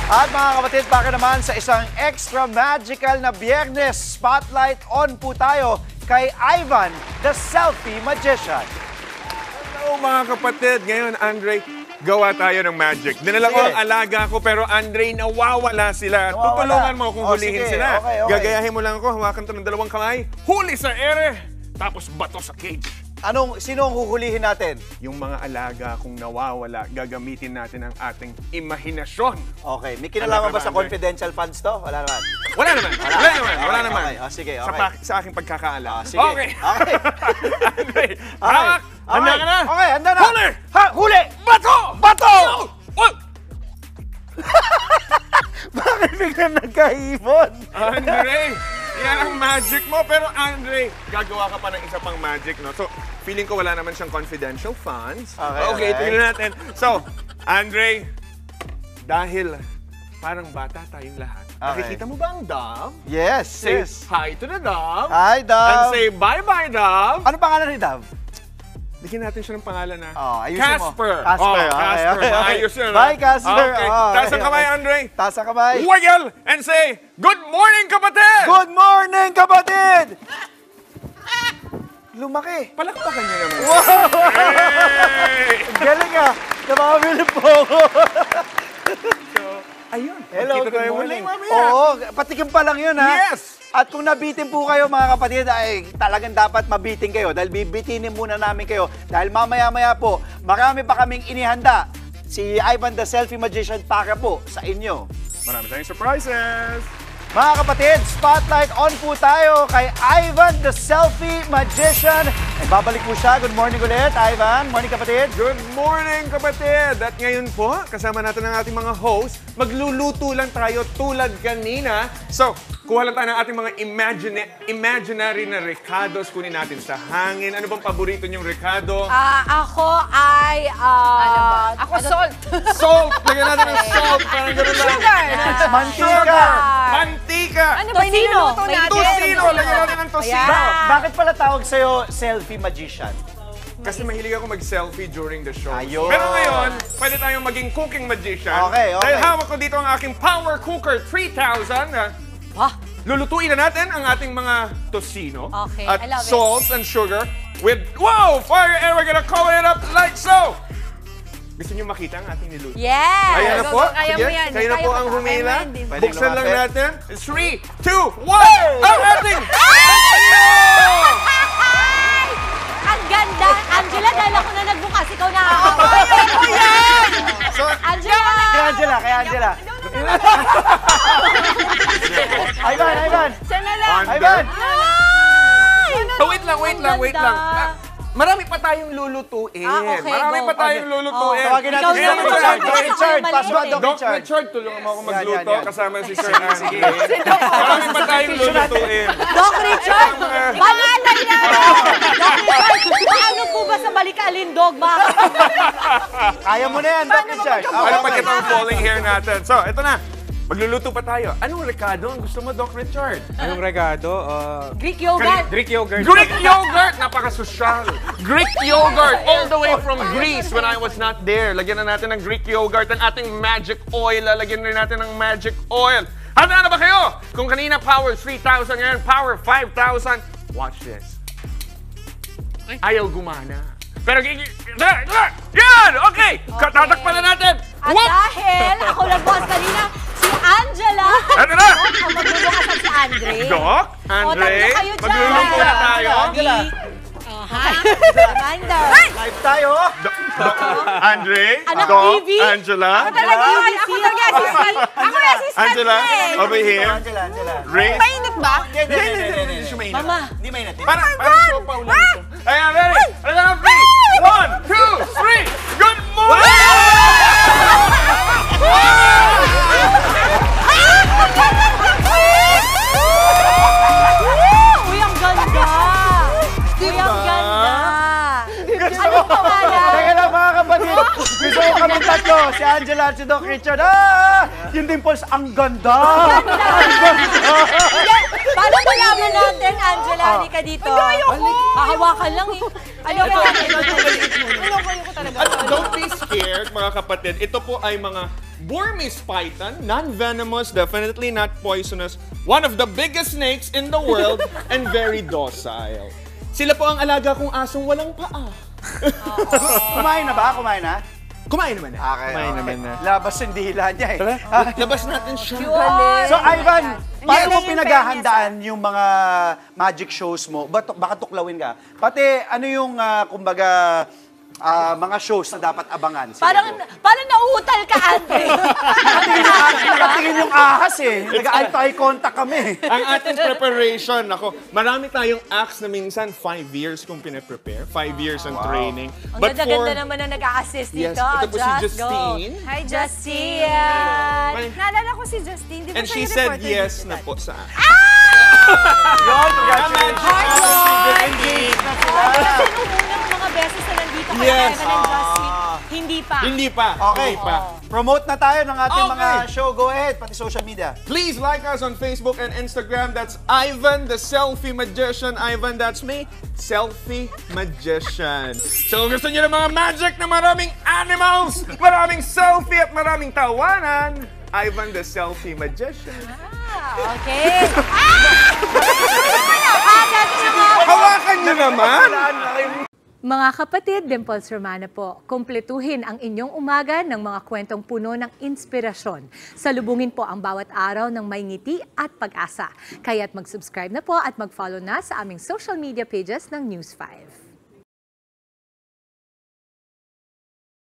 At mga kapatid, para naman sa isang extra magical na Biyernes, spotlight on po tayo kay Ivan, the Selfie Magician. Hello mga kapatid! Ngayon, Andre, gawa tayo ng magic. Dinala ko Sige. ang alaga ko pero Andre, nawawala sila. Nawawala. Tutulungan mo kung hulihin sige. sila. Okay. Gagayahin mo lang ako, hawakan to ng dalawang kamay, huli sa ere, tapos bato sa cage. Sino ang huhulihin natin? Yung mga alaga kung nawawala, gagamitin natin ang ating imahinasyon. Okay, may kinalaman ba sa Andre? confidential funds to? Wala naman. Wala naman. Wala naman. Okay. Sige, Sa, okay. sa aking pagkakaalam. Sige. Okay. Okay. Andre, hawak! Handa ka na? Okay, handa na. Huli! Ha, huli! Bato! Bato! Oh! Bakit biglang nagkaibon? Andre, yan ang magic mo. Pero Andre, gagawa ka pa ng isa pang magic, no? So, feeling ko wala naman siyang confidential funds. Okay. tingnan natin. So, Andre, dahil parang bata tayong lahat, nakikita mo ba ang dove? Yes, Say yes. hi to the dove. Hi, And Dove. say bye-bye, dove. Ano pangalan ni Dove? Bigyan natin siya ng pangalan na Ayusin mo. Casper. Casper. Oh, Casper. Okay. Maayos yun. Bye, Casper. Okay. Oh, Taas ang okay, kamay, okay. Andre. Taas ang kamay. Wiggle and say, good morning, kapatid! Good morning, kapatid! Lumaki. Palakpakan niyo naman. Wow! Hey! Galing ka. Nakakabilib po ako. Ayun. Hello, Magkita tayo good muli, morning. mamaya. Oo, patikim pa lang yun, ha? Yes! At kung nabitin po kayo, mga kapatid, ay talagang dapat mabitin kayo dahil bibitinin muna namin kayo. Dahil mamaya-maya po, marami pa kaming inihanda. Si Ivan, the Selfie Magician, para po sa inyo. Marami tayong surprises. Mga kapatid, spotlight on po tayo kay Ivan, the Selfie Magician. Ay, babalik po siya. Good morning ulit, Ivan. Morning, kapatid. Good morning, kapatid! At ngayon po, kasama natin ang ating mga host. Magluluto lang tayo tulad kanina. So, kuha lang tayo ng ating mga imaginary na recados. Kunin natin sa hangin. Ano bang paborito niyong recado? Ako ay... Ako salt. Salt! Lagyan natin ng salt. Parang gano'n lang. Sugar. Mantika. Mantika! Ano ba niluluto natin? Tosino! Lagyan natin ng tosino. Ayan. Bakit pala tawag sa'yo Selfie Magician? Kasi mahilig ako mag-selfie during the show. Ayun. Pero ngayon, pwede tayong maging cooking magician. Okay. Dahil hawak ko dito ang aking Power Cooker 3000. Lulutuin na natin ang ating mga tosino Okay, at I love it. salt and sugar with, wow, fire air. We're gonna cover it up like so. Gusto niyo makita ang ating niluto? Yes! Ayan na po. Kaya mo yan. Kayo na po ang humila. Pwedeng Buksan lang lumapit. natin. 3, 2, 1. Ang ating tosino! Ang ganda! Angela, dahil ako na nagbukas, ikaw na ako. Ako yan! So, Angela! Kay Angela, kay Angela. Ivan. Siya na lang. Ivan. Oh, wait lang. Marami pa tayong lulutuin. Okay, Marami go. pa tayong lulutuin. Tawagin natin Ikaw si na Doc mag-start. Richard. Doc Richard, password, Doc Doc Richard. Richard, tulungan mo ako magluto Yan. kasama si Sir Andy. Marami pa tayong lulutuin. Doc Richard! Pangalan niya! Doc Richard! Paano po ba sa balik-alindog, mga Kaya mo na yan, Doc Richard. Ano pa kita ang falling hair natin? So, ito na. Magluluto pa tayo. Anong recado ang gusto mo, Doc Richard? Anong regado? Greek yogurt? Greek yogurt. Greek yogurt! Napaka-sosyal. Greek yogurt! All the way from Greece when I was not there. Lagyan na natin ng Greek yogurt. Ang ating magic oil. Lalagyan rin natin ng magic oil. Handa na ba kayo? Kung kanina Power 3,000 ngayon, Power 5,000. Watch this. Ayaw gumana. Pero yan! Okay! Tatakpan na natin! At dahil ako nagbukas kanina, si Angela. Ano na? Ang magbubukas at si Andre. Doc, Andre, tatlo kayo dyan. magluluto na tayo. Angela. Reminder. Live tayo. Andre, Anak Doc, TV? Angela, Ako talaga assistant. Ako yung assistant Angela, niya eh. over here. Angela. Ray. Mainit ba? Hindi. Mama. Hindi mainit. Para sopa ulit ito. Ayan, ready? Alam na, 3, 1, 2, 3. Good morning! Uy, ang ganda! Uy, ang ganda! Ano pangalan? Teka lang, mga kapatid. Gusto ko kami tatlo. Si Angela at si Doc Richard. Yung dimples, ang ganda. Paano malaman natin, Angela? Hindi ka dito. Hahawakan lang eh. Ano ba? Don't be scared, mga kapatid. Ito po ay mga Burmese python, non-venomous, definitely not poisonous, one of the biggest snakes in the world, and very docile. Sila po ang alaga kong asong walang paa. Kumain na ba? Kumain na? Kumain naman na. Okay, Kumain okay. naman na. Labas yung dila niya eh. Tara, labas natin siya. Galing. So Ivan, Hindi paano mo lang yung pinaghahandaan yung mga magic shows mo? Baka tuklawin ka. Pati ano yung kumbaga mga shows na dapat abangan? Parang nauutal ka, Andre. Nakatingin yung ahas eh. Nag-eye contact kami. Ang ating preparation, ako, marami tayong acts na minsan 5 years kung pinaprepare. 5 years ang training. Ang ganda-ganda naman na nag-a-assist Yes, dito. ito po si Just go. Justine. Hi, Justine. Ay. Naalala ko si Justine. Di ba And siya she yung said reporter yes dito na dati? po sa akin. Yun, congratulations. Engaged na sila. Kasi nung unang mga beses na nandito kay Yes. Evan and Justine, hindi pa. Hindi pa. Okay, Hindi pa. promote na tayo ng ating Okay. mga show. Go ahead, pati social media. Please like us on Facebook and Instagram. That's Ivan the Selfie Magician. Ivan, that's me. Selfie Magician. So kung gusto niyo ng mga magic na maraming animals, maraming selfie at maraming tawanan, Ivan the Selfie Magician. Okay. Hawakan niyo naman! Mga kapatid, Dimples Romana po, kumpletuhin ang inyong umaga ng mga kwentong puno ng inspirasyon. Salubungin po ang bawat araw ng may ngiti at pag-asa. Kaya't mag-subscribe na po at mag-follow na sa aming social media pages ng News 5.